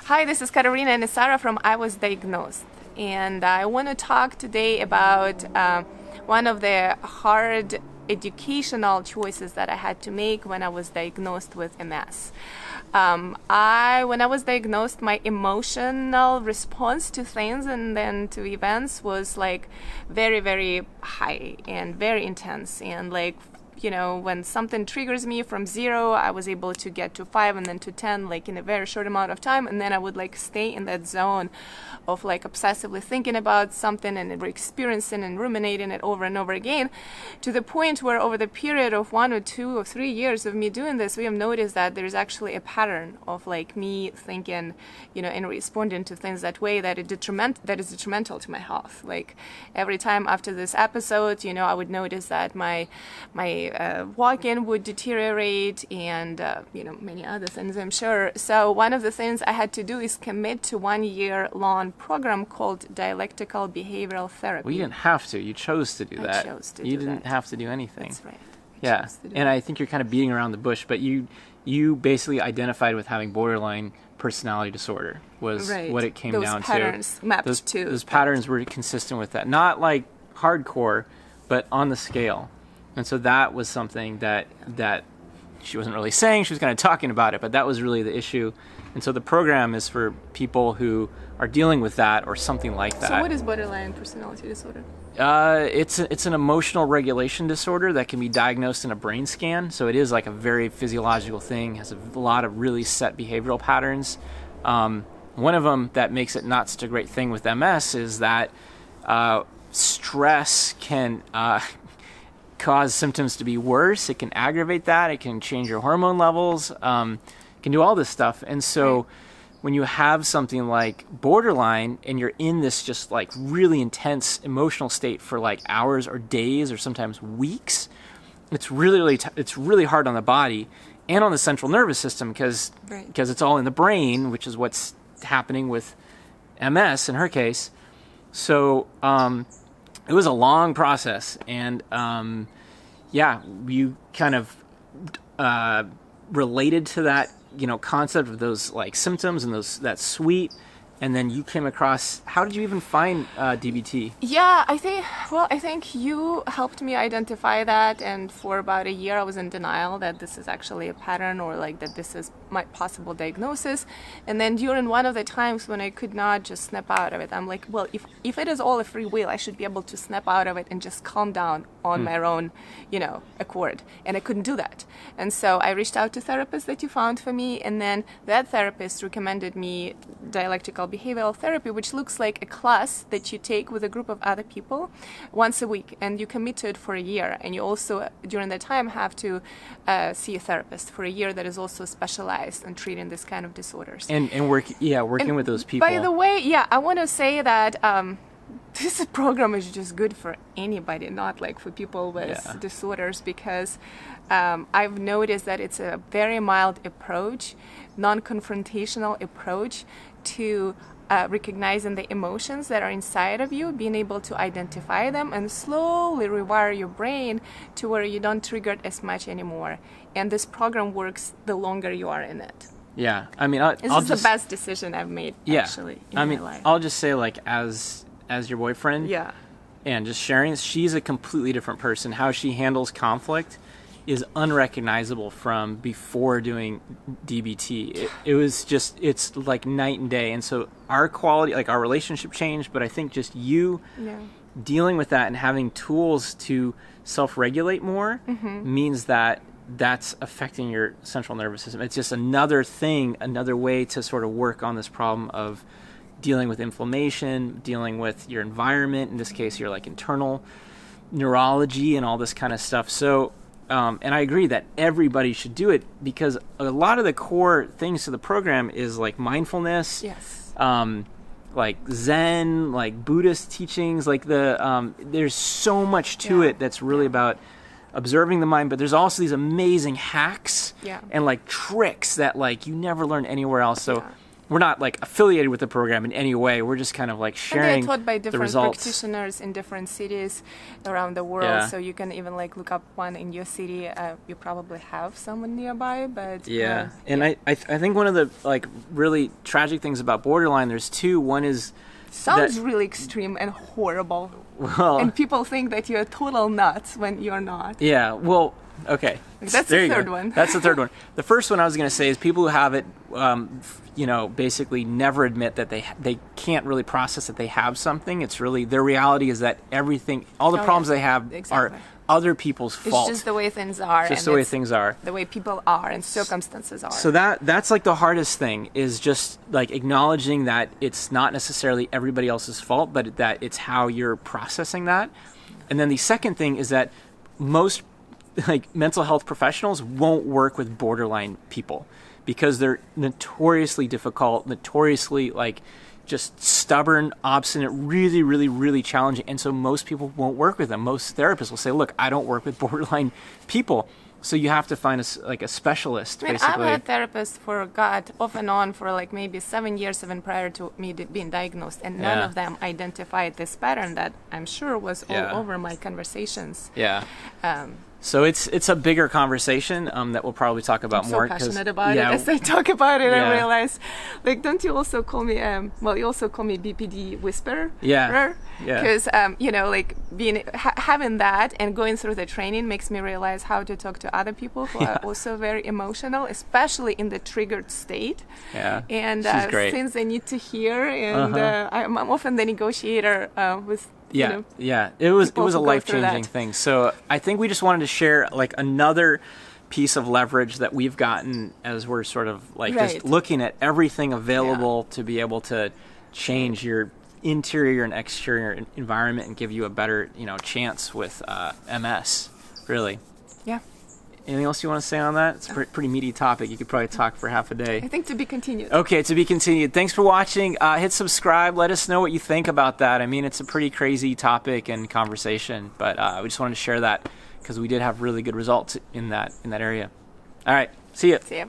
Hi, this is Kateryna and Issara from I Was Diagnosed. And I want to talk today about one of the hard educational choices that I had to make when I was diagnosed with MS. When I was diagnosed, my emotional response to things and then to events was like very, very high and very intense. And like, you know, when something triggers me from 0, I was able to get to 5 and then to 10, like in a very short amount of time. And then I would like stay in that zone of like obsessively thinking about something and experiencing and ruminating it over and over again, to the point where over the period of 1 or 2 or 3 years of me doing this, we have noticed that there's actually a pattern of like me thinking, you know, and responding to things that way that is detrimental to my health. Like every time after this episode, you know, I would notice that my walking would deteriorate and, you know, many other things, I'm sure. So one of the things I had to do is commit to 1-year-long program called Dialectical Behavioral Therapy. Well, you didn't have to. You chose to do that. I chose to do that. You didn't have to do anything. That's right. Yeah, and I think you're kind of beating around the bush, but you basically identified with having borderline personality disorder was what it came down to. Those patterns mapped to. Those patterns were consistent with that. Not like hardcore, but on the scale. And so that was something that she wasn't really saying. She was kind of talking about it, but that was really the issue. And so the program is for people who are dealing with that or something like that. So what is borderline personality disorder? It's an emotional regulation disorder that can be diagnosed in a brain scan. So it is like a very physiological thing, has a lot of really set behavioral patterns. One of them that makes it not such a great thing with MS is that stress can cause symptoms to be worse. It can aggravate that. It can change your hormone levels. It can do all this stuff. And so when you have something like borderline and you're in this just like really intense emotional state for like hours or days or sometimes weeks, it's really hard on the body and on the central nervous system because it's all in the brain, which is what's happening with MS in her case. So it was a long process, and you kind of related to that, you know, concept of those like symptoms and that suite, and then you came across. How did you even find DBT? Yeah, I think you helped me identify that, and for about a year I was in denial that this is actually a pattern or like that this is my possible diagnosis. And then during one of the times when I could not just snap out of it, I'm like, well, if it is all a free will, I should be able to snap out of it and just calm down on my own, you know, accord. And I couldn't do that. And so I reached out to therapists that you found for me, and then that therapist recommended me Dialectical Behavioral Therapy, which looks like a class that you take with a group of other people once a week, and you commit to it for a year. And you also, during that time, have to see a therapist for a year that is also specialized in treating this kind of disorders. And working with those people. By the way, I want to say that this program is just good for anybody, not like for people with disorders, because I've noticed that it's a very mild approach, non-confrontational approach to recognizing the emotions that are inside of you, being able to identify them and slowly rewire your brain to where you don't trigger it as much anymore. And this program works the longer you are in it. Yeah, I mean, this is the best decision I've made, actually, in my life. I'll just say, like, as your boyfriend, and just sharing, she's a completely different person. How she handles conflict is unrecognizable from before doing DBT. It's like night and day. And so our quality, like our relationship changed, but I think just you dealing with that and having tools to self-regulate more means that that's affecting your central nervous system. It's just another thing, another way to sort of work on this problem of dealing with inflammation, dealing with your environment, in this case, your like internal neurology and all this kind of stuff. So, and I agree that everybody should do it because a lot of the core things to the program is like mindfulness, like Zen, like Buddhist teachings, like there's so much to it that's really about observing the mind, but there's also these amazing hacks and like tricks that like you never learn anywhere else. So we're not like affiliated with the program in any way. We're just kind of like sharing they're taught by the different results. practitioners in different cities around the world. Yeah. So you can even like look up one in your city. You probably have someone nearby, but yeah. And I think one of the like really tragic things about borderline, there's two. One is sounds really extreme and horrible. Well, and people think that you're total nuts when you're not. Yeah. Well. Okay. That's the third one. That's the third one. The first one I was going to say is people who have it, basically never admit that they can't really process that they have something. It's really, their reality is that everything, all the problems they have are other people's fault. It's just the way things are. Just the way things are. The way people are and circumstances are. So that's like the hardest thing, is just like acknowledging that it's not necessarily everybody else's fault, but that it's how you're processing that. And then the second thing is that most like mental health professionals won't work with borderline people because they're notoriously difficult, notoriously like just stubborn, obstinate, really, really, really challenging. And so most people won't work with them. Most therapists will say, look, I don't work with borderline people. So you have to find a specialist, basically. I've had therapists off and on for like maybe 7 years even prior to me being diagnosed, and none of them identified this pattern that I'm sure was all over my conversations. Yeah. So it's a bigger conversation that we'll probably talk about more. I'm so passionate about it. As I talk about it, I realize, like, don't you also call me? You also call me BPD whisperer. Yeah. Because like having that and going through the training makes me realize how to talk to other people who are also very emotional, especially in the triggered state. Yeah. And she's great. Things they need to hear, and I'm often the negotiator with. It was a life-changing thing. So I think we just wanted to share like another piece of leverage that we've gotten as we're sort of like just looking at everything available to be able to change your interior and exterior environment and give you a better chance with MS. Really. Yeah. Anything else you want to say on that? It's a pretty meaty topic. You could probably talk for half a day. I think to be continued. Okay, to be continued. Thanks for watching. Hit subscribe. Let us know what you think about that. I mean, it's a pretty crazy topic and conversation, but we just wanted to share that because we did have really good results in that area. All right, see ya. See ya.